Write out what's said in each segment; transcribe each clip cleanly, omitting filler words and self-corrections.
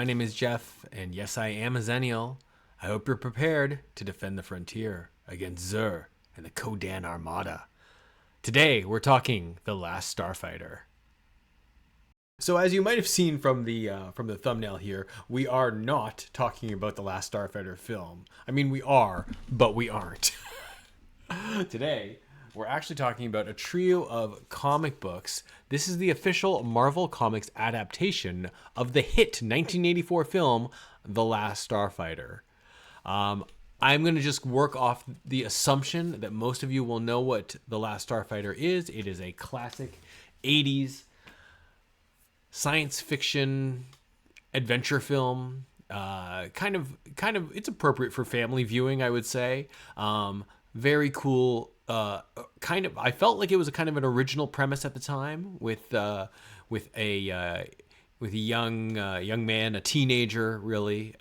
my name is Jeff, and yes, I am a Xennial. I hope you're prepared to defend the frontier against Zur and the Kodan Armada. Today, we're talking The Last Starfighter. So, as you might have seen from the thumbnail here, we are not talking about the Last Starfighter film. I mean, we are, but we aren't. Today, we're actually talking about a trio of comic books. This is the official Marvel Comics adaptation of the hit 1984 film, The Last Starfighter. I'm going to just work off the assumption that most of you will know what The Last Starfighter is. It is a classic 80s science fiction adventure film. Kind of, it's appropriate for family viewing, I would say. Very cool. I felt like it was a kind of an original premise at the time with a young man, a teenager, really,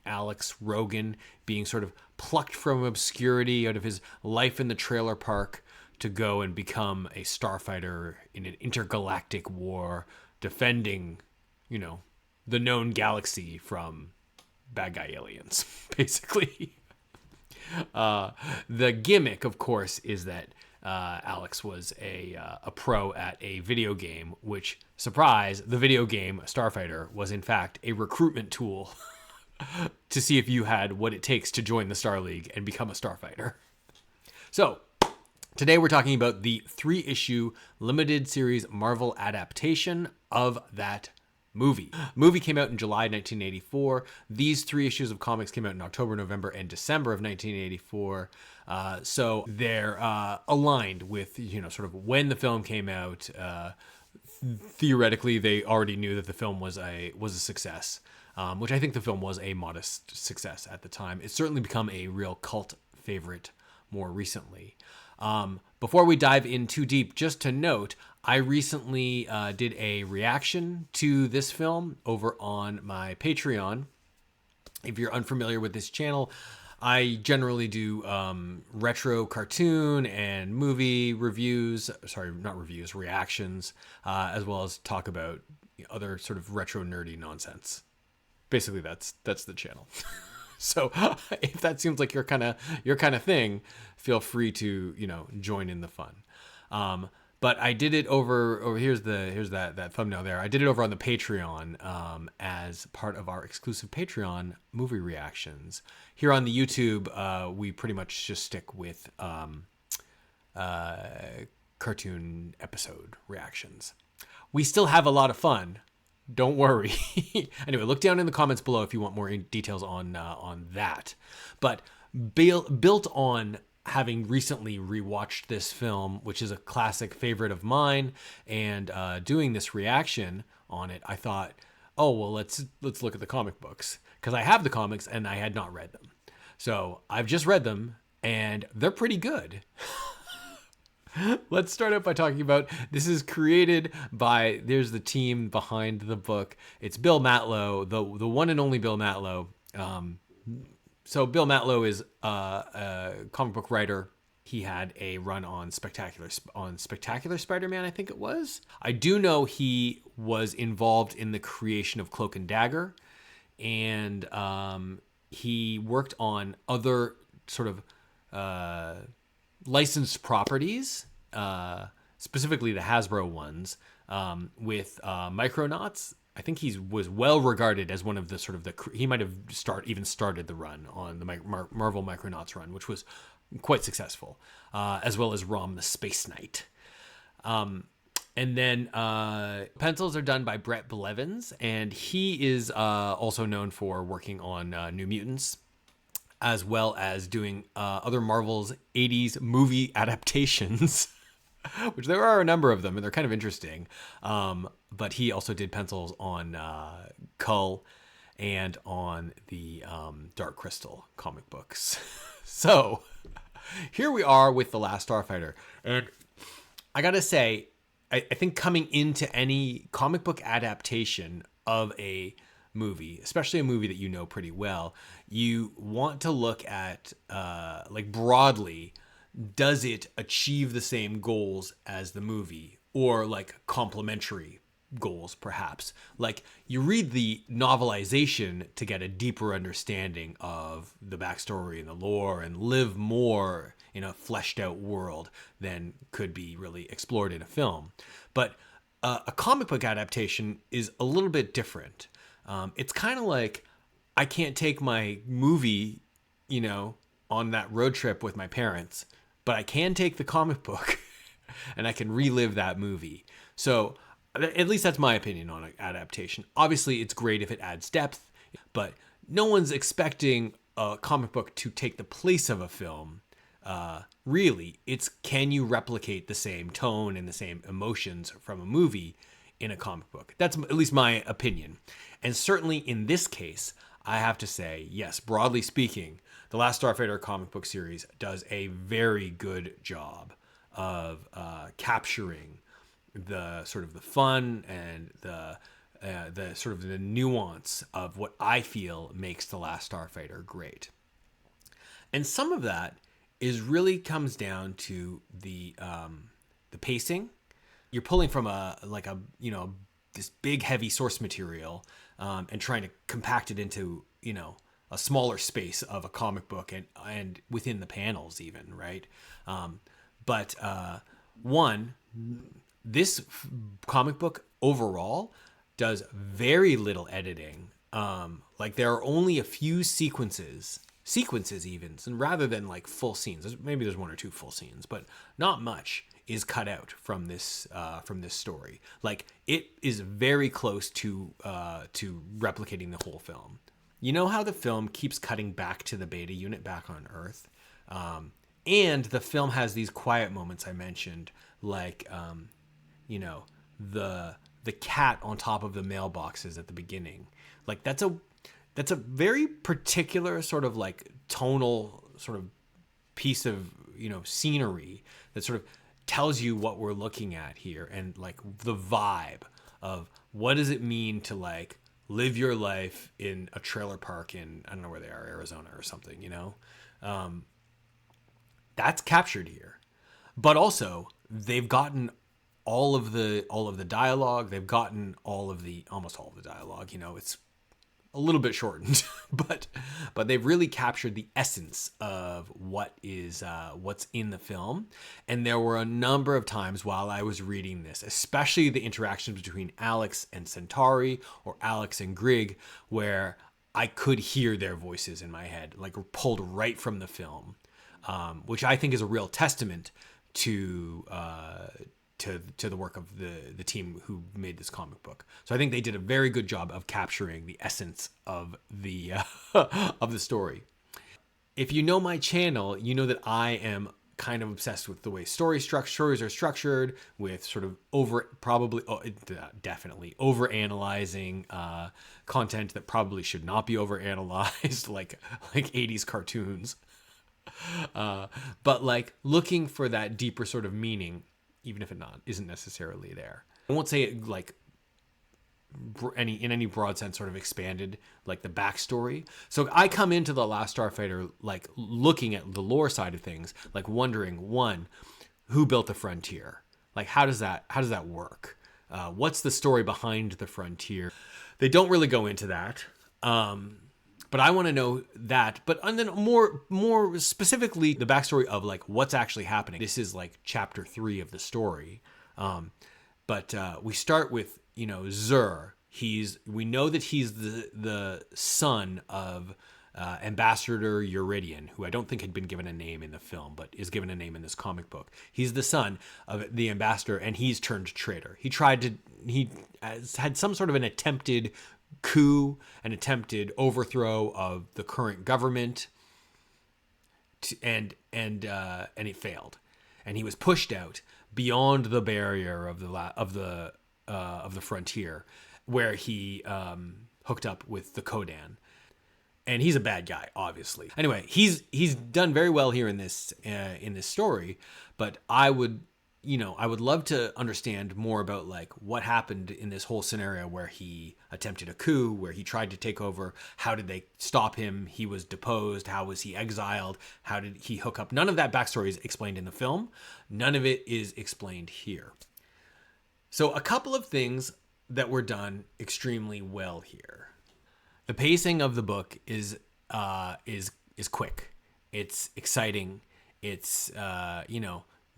Alex Rogan, being sort of plucked from obscurity out of his life in the trailer park to go and become a starfighter in an intergalactic war, defending, the known galaxy from bad guy aliens, basically. The gimmick, of course, is that Alex was a pro at a video game, which, surprise, the video game Starfighter was in fact a recruitment tool to see if you had what it takes to join the Star League and become a starfighter. So, today we're talking about the 3-issue limited series Marvel adaptation of that movie. Movie came out in July 1984. These 3 issues of comics came out in October, November, and December of 1984. So they're aligned with, sort of when the film came out. Theoretically, they already knew that the film was a success, which I think the film was a modest success at the time. It's certainly become a real cult favorite more recently. Before we dive in too deep, just to note, I recently did a reaction to this film over on my Patreon. If you're unfamiliar with this channel, I generally do retro cartoon and movie reviews. Sorry, not reviews, reactions, as well as talk about other sort of retro nerdy nonsense. Basically, that's the channel. So if that seems like your kind of thing, feel free to join in the fun. But I did it over here's that thumbnail there. I did it over on the Patreon as part of our exclusive Patreon movie reactions. Here on the YouTube, we pretty much just stick with cartoon episode reactions. We still have a lot of fun. Don't worry. Anyway, look down in the comments below if you want more details on that. But built on having recently rewatched this film, which is a classic favorite of mine, and doing this reaction on it, I thought, oh well, let's look at the comic books, because I have the comics and I had not read them. So I've just read them, and they're pretty good. Let's start out by talking about, this is created by, there's the team behind the book. It's Bill Mantlo, the one and only Bill Mantlo. So Bill Mantlo is a comic book writer. He had a run on Spectacular Spider-Man, I think it was. I do know he was involved in the creation of Cloak and Dagger, and he worked on other sort of licensed properties, specifically the Hasbro ones, with Micronauts. I think he was well regarded as one of the sort of he might have started the run on the Marvel Micronauts run, which was quite successful, as well as Rom the Space Knight. And then pencils are done by Brett Blevins, and he is also known for working on New Mutants, as well as doing other Marvel's 80s movie adaptations, which there are a number of them, and they're kind of interesting. But he also did pencils on Cull and on the Dark Crystal comic books. So here we are with The Last Starfighter. And I gotta say, I think coming into any comic book adaptation of a movie, especially a movie that you know pretty well, you want to look at broadly, does it achieve the same goals as the movie, or like complementary goals, perhaps. Like, you read the novelization to get a deeper understanding of the backstory and the lore and live more in a fleshed out world than could be really explored in a film. But a comic book adaptation is a little bit different. It's kind of like, I can't take my movie, on that road trip with my parents, but I can take the comic book and I can relive that movie. So at least that's my opinion on an adaptation. Obviously, it's great if it adds depth, but no one's expecting a comic book to take the place of a film. Really, it's, can you replicate the same tone and the same emotions from a movie in a comic book? That's at least my opinion. And certainly in this case, I have to say, yes, broadly speaking, the Last Starfighter comic book series does a very good job of capturing the sort of the fun and the sort of the nuance of what I feel makes the Last Starfighter great. And some of that is really comes down to the pacing. You're pulling from this big heavy source material and trying to compact it into a smaller space of a comic book and within the panels even, right? But this comic book overall does very little editing. Like, there are only a few sequences even, and rather than like full scenes, maybe there's one or two full scenes, but not much is cut out from this story. Like, it is very close to replicating the whole film. You know how the film keeps cutting back to the beta unit back on Earth? And the film has these quiet moments I mentioned, like, the cat on top of the mailboxes at the beginning. Like, that's a very particular sort of like tonal sort of piece of, scenery that sort of tells you what we're looking at here, and like the vibe of what does it mean to like live your life in a trailer park in, I don't know where they are, Arizona or something, that's captured here. But also, they've gotten all of the dialogue. They've gotten almost all of the dialogue. It's a little bit shortened, but they've really captured the essence of what's in the film. And there were a number of times while I was reading this, especially the interactions between Alex and Centauri or Alex and Grig, where I could hear their voices in my head, like pulled right from the film, which I think is a real testament to the work of the team who made this comic book. So I think they did a very good job of capturing the essence of the of the story. If you know my channel, you know that I am kind of obsessed with the way stories are structured, with sort of definitely over-analyzing content that probably should not be over-analyzed, like 80s cartoons. But like looking for that deeper sort of meaning, even if it isn't necessarily there. I won't say it like in any broad sense sort of expanded like the backstory. So I come into the Last Starfighter like looking at the lore side of things, like wondering, one, who built the frontier? Like how does that work? What's the story behind the frontier? They don't really go into that. But I want to know that. But and then more specifically, the backstory of like what's actually happening. This is like chapter 3 of the story. But we start with Zur. We know that he's the son of Ambassador Euridian, who I don't think had been given a name in the film, but is given a name in this comic book. He's the son of the ambassador, and he's turned traitor. He had some sort of an attempted coup, an attempted overthrow of the current government, and it failed, and he was pushed out beyond the barrier of the frontier, where he hooked up with the Kodan, and he's a bad guy, obviously. Anyway, he's done very well here in this story, but I would love to understand more about like what happened in this whole scenario where he attempted a coup, where he tried to take over. How did they stop him? He was deposed. How was he exiled? How did he hook up? None of that backstory is explained in the film. None of it is explained here. So a couple of things that were done extremely well here. The pacing of the book is quick. It's exciting. It's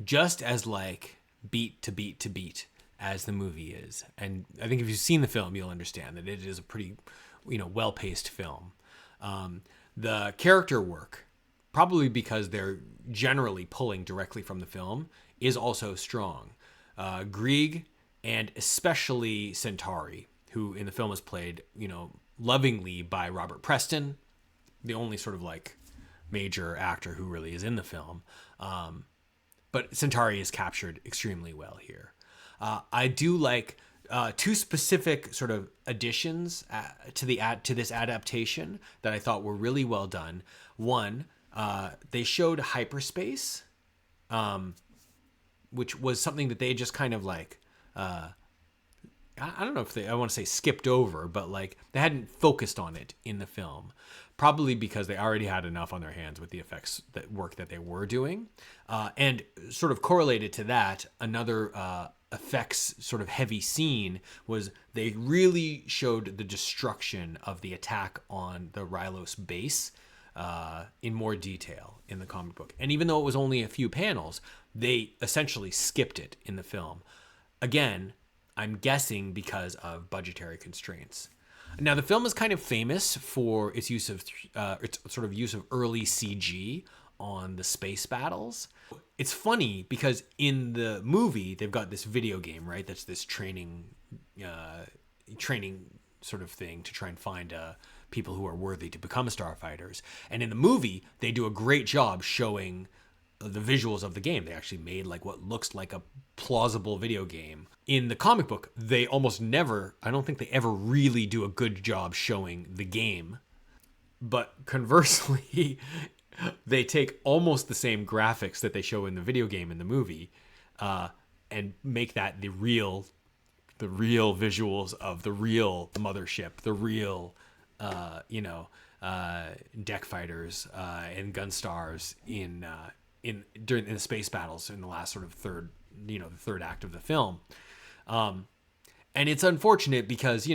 just as like beat to beat to beat as the movie is. And I think if you've seen the film, you'll understand that it is a pretty well-paced film. The character work, probably because they're generally pulling directly from the film, is also strong. Grieg and especially Centauri, who in the film is played, lovingly by Robert Preston, the only sort of like major actor who really is in the film. But Centauri is captured extremely well here. I do like two specific sort of additions to this adaptation that I thought were really well done. One, they showed hyperspace, which was something that they just kind of like, I don't know if I want to say skipped over, but like they hadn't focused on it in the film, probably because they already had enough on their hands with the effects work that they were doing. And sort of correlated to that, another effects sort of heavy scene was they really showed the destruction of the attack on the Rylos base in more detail in the comic book. And even though it was only a few panels, they essentially skipped it in the film. Again, I'm guessing because of budgetary constraints. Now, the film is kind of famous for its use of early CG on the space battles. It's funny because in the movie they've got this video game, right? That's this training sort of thing to try and find people who are worthy to become starfighters. And in the movie, they do a great job showing the visuals of the game. They actually made like what looks like a plausible video game. In the comic book, they almost never, I don't think they ever really do a good job showing the game. But conversely, they take almost the same graphics that they show in the video game in the movie and make that the real visuals of the real mothership, the real, deck fighters and gun stars in the space battles in the last sort of the third act of the film. And it's unfortunate because,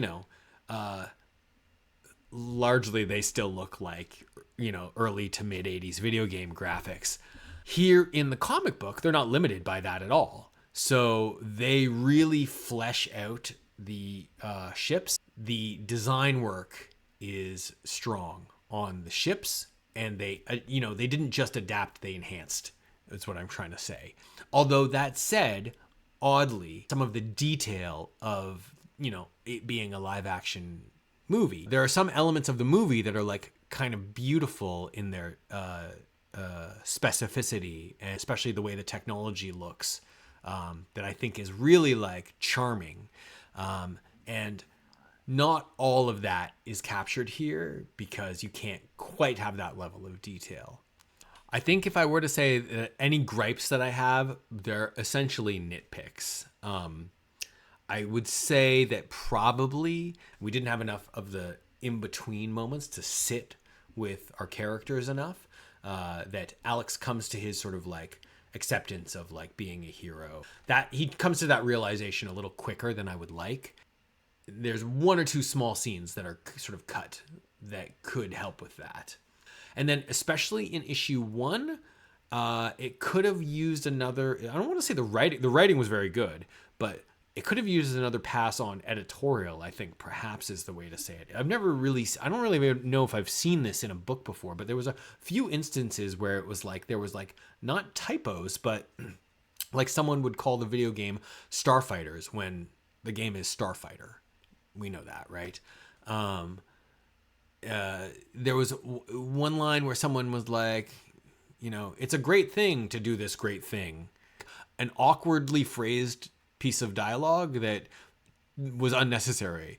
largely they still look like, early to mid 80s video game graphics. Here in the comic book, they're not limited by that at all. So they really flesh out the ships. The design work is strong on the ships, and they didn't just adapt, they enhanced. That's what I'm trying to say. Although that said, oddly, some of the detail of, it being a live action movie, there are some elements of the movie that are like kind of beautiful in their specificity, and especially the way the technology looks, that I think is really like charming. And not all of that is captured here because you can't quite have that level of detail. I think if I were to say that any gripes that I have, they're essentially nitpicks. I would say that probably we didn't have enough of the in-between moments to sit with our characters enough, that Alex comes to his sort of like acceptance of like being a hero. That he comes to that realization a little quicker than I would like. There's one or two small scenes that are sort of cut that could help with that. And then especially in issue 1, it could have used another, I don't want to say the writing was very good, but it could have used another pass on editorial, I think perhaps is the way to say it. I don't really know if I've seen this in a book before, but there was a few instances where it was like, there was like not typos, but like someone would call the video game Starfighters when the game is Starfighter. We know that, right? There was one line where someone was like, it's a great thing to do this great thing. An awkwardly phrased piece of dialogue that was unnecessary.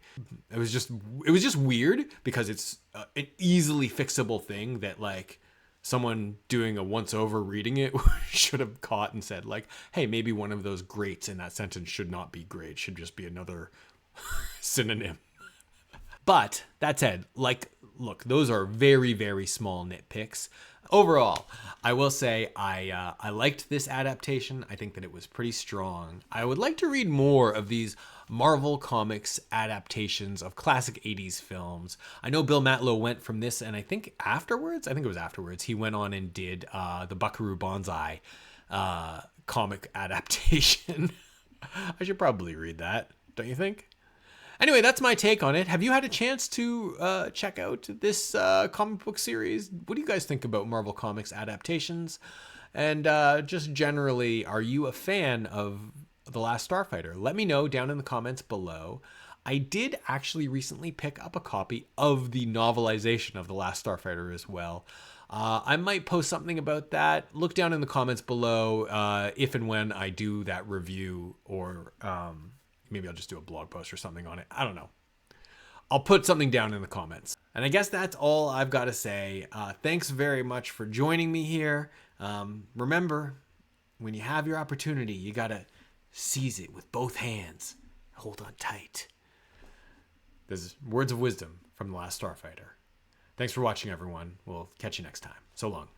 It was just weird because it's an easily fixable thing that like someone doing a once over reading it should have caught and said like, hey, maybe one of those greats in that sentence should not be great, should just be another synonym. But that said, like, look, those are very, very small nitpicks. Overall, I will say I liked this adaptation. I think that it was pretty strong. I would like to read more of these Marvel Comics adaptations of classic 80s films. I know Bill Mantlo went from this, and I think it was afterwards, he went on and did the Buckaroo Banzai comic adaptation. I should probably read that, don't you think? Anyway, that's my take on it. Have you had a chance to check out this comic book series? What do you guys think about Marvel Comics adaptations? And just generally, are you a fan of The Last Starfighter? Let me know down in the comments below. I did actually recently pick up a copy of the novelization of The Last Starfighter as well. I might post something about that. Look down in the comments below if and when I do that review, or maybe I'll just do a blog post or something on it. I don't know. I'll put something down in the comments. And I guess that's all I've got to say. Thanks very much for joining me here. Remember, when you have your opportunity, you got to seize it with both hands. Hold on tight. There's words of wisdom from The Last Starfighter. Thanks for watching, everyone. We'll catch you next time. So long.